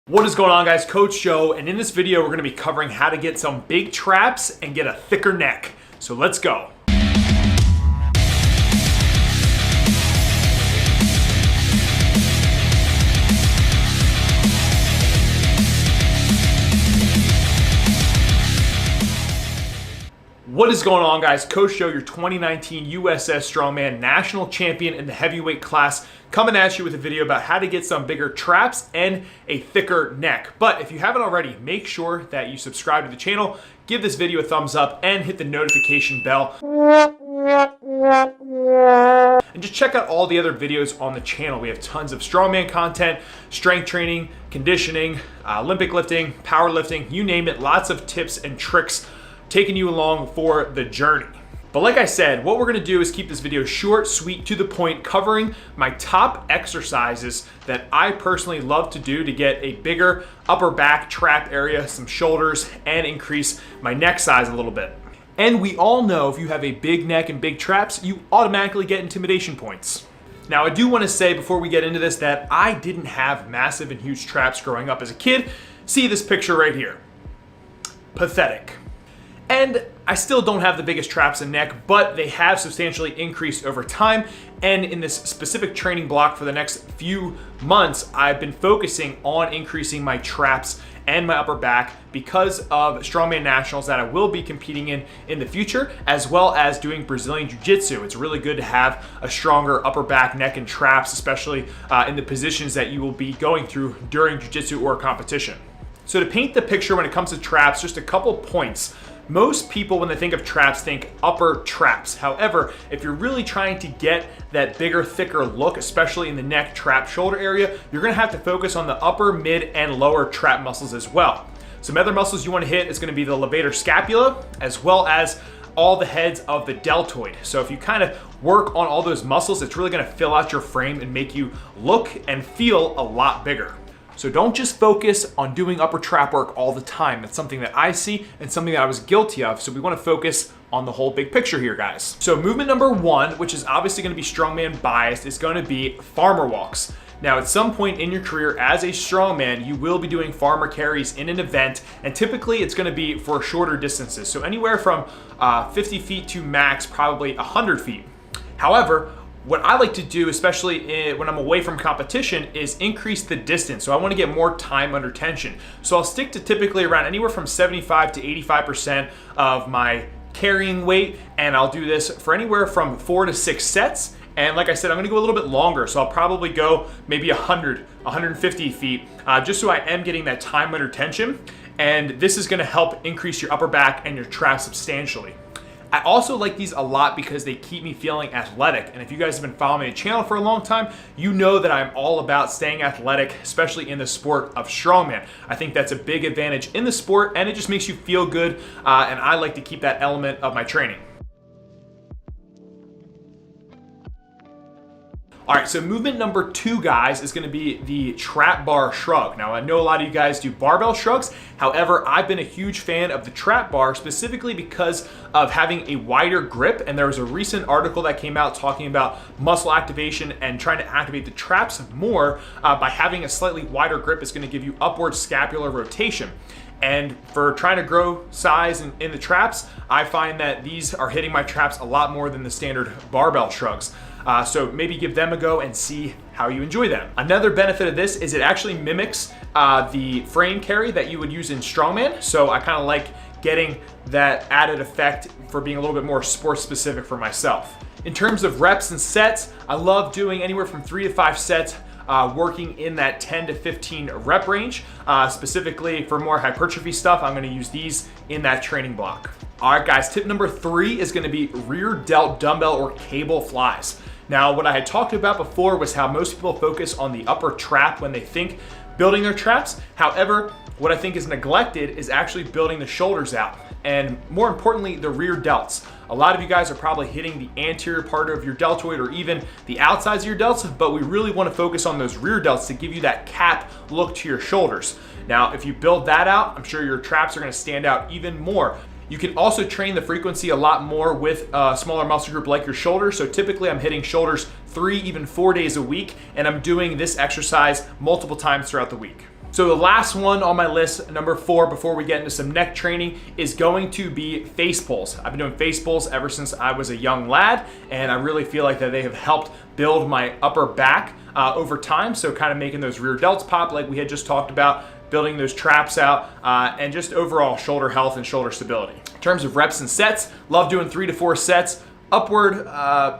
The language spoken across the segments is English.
What is going on, guys? Coach Joe, and in this video we're going to be covering how to get some big traps and get a thicker neck. So let's go. What is going on, guys? Coach Joe, your 2019 USS Strongman National Champion in the heavyweight class, coming at you with a video about how to get some bigger traps and a thicker neck. But if you haven't already, make sure that you subscribe to the channel, give this video a thumbs up, and hit the notification bell. And just check out all the other videos on the channel. We have tons of strongman content, strength training, conditioning, Olympic lifting, powerlifting, you name it, lots of tips and tricks taking you along for the journey. But like I said, what we're gonna do is keep this video short, sweet, to the point, covering my top exercises that I personally love to do to get a bigger upper back trap area, some shoulders, and increase my neck size a little bit. And we all know if you have a big neck and big traps, you automatically get intimidation points. Now, I do wanna say before we get into this that I didn't have massive and huge traps growing up as a kid. See this picture right here. Pathetic. And I still don't have the biggest traps and neck, but they have substantially increased over time. And in this specific training block for the next few months, I've been focusing on increasing my traps and my upper back because of Strongman Nationals that I will be competing in the future, as well as doing Brazilian Jiu-Jitsu. It's really good to have a stronger upper back, neck, and traps, especially in the positions that you will be going through during Jiu-Jitsu or competition. So to paint the picture when it comes to traps, just a couple points. Most people, when they think of traps, think upper traps. However, if you're really trying to get that bigger, thicker look, especially in the neck, trap, shoulder area, you're gonna have to focus on the upper, mid, and lower trap muscles as well. Some other muscles you wanna hit is gonna be the levator scapula, as well as all the heads of the deltoid. So if you kind of work on all those muscles, it's really gonna fill out your frame and make you look and feel a lot bigger. So don't just focus on doing upper trap work all the time. That's something that I see and something that I was guilty of. So we want to focus on the whole big picture here, guys. So movement number one, which is obviously going to be strongman biased, is going to be farmer walks. Now, at some point in your career as a strongman, you will be doing farmer carries in an event, and typically it's going to be for shorter distances. So anywhere from 50 feet to max, probably 100 feet. However, what I like to do, especially when I'm away from competition, is increase the distance. So I want to get more time under tension. So I'll stick to typically around anywhere from 75 to 85% of my carrying weight, and I'll do this for anywhere from 4 to 6 sets. And like I said, I'm gonna go a little bit longer, so I'll probably go maybe 100, 150 feet, just so I am getting that time under tension. And this is gonna help increase your upper back and your traps substantially. I also like these a lot because they keep me feeling athletic. And if you guys have been following my channel for a long time, you know that I'm all about staying athletic, especially in the sport of strongman. I think that's a big advantage in the sport, and it just makes you feel good. And I like to keep that element of my training. All right, so movement number two, guys, is gonna be the trap bar shrug. Now, I know a lot of you guys do barbell shrugs. However, I've been a huge fan of the trap bar specifically because of having a wider grip. And there was a recent article that came out talking about muscle activation and trying to activate the traps more by having a slightly wider grip is gonna give you upward scapular rotation. And for trying to grow size in the traps, I find that these are hitting my traps a lot more than the standard barbell shrugs. So maybe give them a go and see how you enjoy them. Another benefit of this is it actually mimics the frame carry that you would use in strongman. So I kind of like getting that added effect for being a little bit more sports specific for myself. In terms of reps and sets, I love doing anywhere from 3 to 5 sets, working in that 10 to 15 rep range. Specifically for more hypertrophy stuff, I'm gonna use these in that training block. All right, guys, tip number 3 is gonna be rear delt dumbbell or cable flies. Now, what I had talked about before was how most people focus on the upper trap when they think building their traps. However, what I think is neglected is actually building the shoulders out, and more importantly, the rear delts. A lot of you guys are probably hitting the anterior part of your deltoid or even the outsides of your delts, but we really want to focus on those rear delts to give you that cap look to your shoulders. Now, if you build that out, I'm sure your traps are going to stand out even more. You can also train the frequency a lot more with a smaller muscle group like your shoulders. So typically I'm hitting shoulders 3, even 4 days a week, and I'm doing this exercise multiple times throughout the week. So the last one on my list, number 4, before we get into some neck training, is going to be face pulls. I've been doing face pulls ever since I was a young lad, and I really feel like that they have helped build my upper back over time. So kind of making those rear delts pop like we had just talked about, building those traps out, and just overall shoulder health and shoulder stability. In terms of reps and sets, love doing 3 to 4 sets. Upward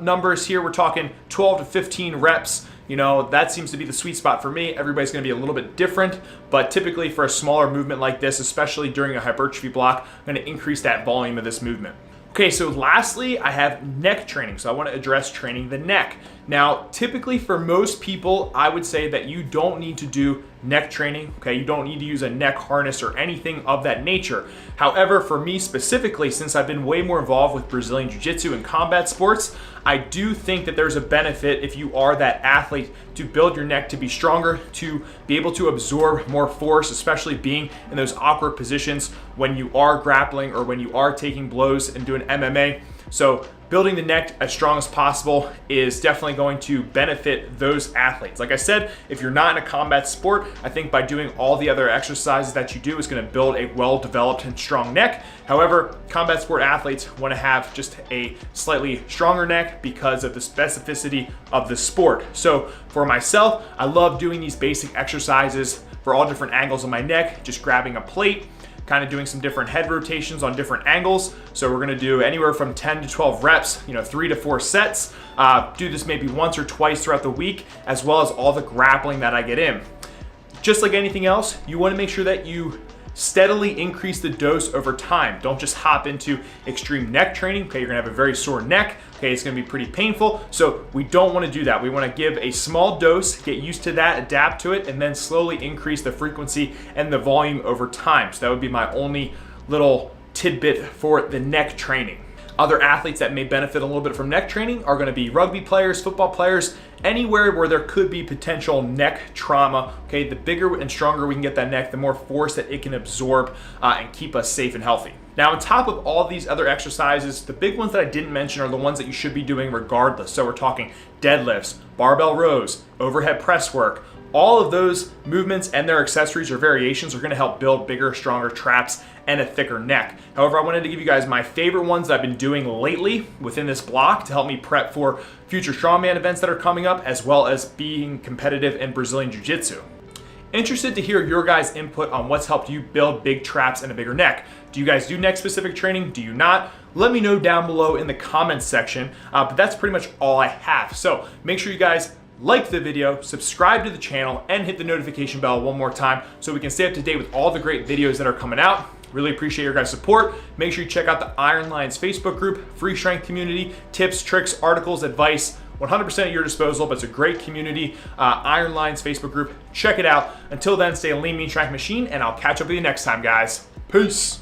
numbers here, we're talking 12 to 15 reps. You know, that seems to be the sweet spot for me. Everybody's gonna be a little bit different, but typically for a smaller movement like this, especially during a hypertrophy block, I'm gonna increase that volume of this movement. Okay, so lastly, I have neck training. So I wanna address training the neck. Now, typically for most people, I would say that you don't need to do neck training, okay? You don't need to use a neck harness or anything of that nature. However, for me specifically, since I've been way more involved with Brazilian Jiu-Jitsu and combat sports, I do think that there's a benefit if you are that athlete to build your neck to be stronger, to be able to absorb more force, especially being in those awkward positions when you are grappling or when you are taking blows and doing MMA. So building the neck as strong as possible is definitely going to benefit those athletes. Like I said, if you're not in a combat sport, I think by doing all the other exercises that you do is going to build a well-developed and strong neck. However, combat sport athletes want to have just a slightly stronger neck because of the specificity of the sport. So for myself, I love doing these basic exercises for all different angles of my neck, just grabbing a plate, kind of doing some different head rotations on different angles. So we're gonna do anywhere from 10 to 12 reps, 3 to 4 sets. Do this maybe once or twice throughout the week, as well as all the grappling that I get in. Just like anything else, you wanna make sure that you steadily increase the dose over time. Don't just hop into extreme neck training. Okay, you're gonna have a very sore neck. Okay, it's gonna be pretty painful. So we don't wanna do that. We wanna give a small dose, get used to that, adapt to it, and then slowly increase the frequency and the volume over time. So that would be my only little tidbit for the neck training. Other athletes that may benefit a little bit from neck training are gonna be rugby players, football players, anywhere where there could be potential neck trauma. Okay, the bigger and stronger we can get that neck, the more force that it can absorb and keep us safe and healthy. Now, on top of all these other exercises, the big ones that I didn't mention are the ones that you should be doing regardless. So we're talking deadlifts, barbell rows, overhead press work. All of those movements and their accessories or variations are gonna help build bigger, stronger traps and a thicker neck. However, I wanted to give you guys my favorite ones that I've been doing lately within this block to help me prep for future strongman events that are coming up, as well as being competitive in Brazilian Jiu-Jitsu. Interested to hear your guys' input on what's helped you build big traps and a bigger neck. Do you guys do neck specific training? Do you not? Let me know down below in the comments section, but that's pretty much all I have. So make sure you guys like the video, subscribe to the channel, and hit the notification bell one more time so we can stay up to date with all the great videos that are coming out. Really appreciate your guys' support. Make sure you check out the Iron Lions Facebook group, free strength community, tips, tricks, articles, advice, 100% at your disposal, but it's a great community. Iron Lions Facebook group, check it out. Until then, stay a lean, mean, strength machine, and I'll catch up with you next time, guys. Peace.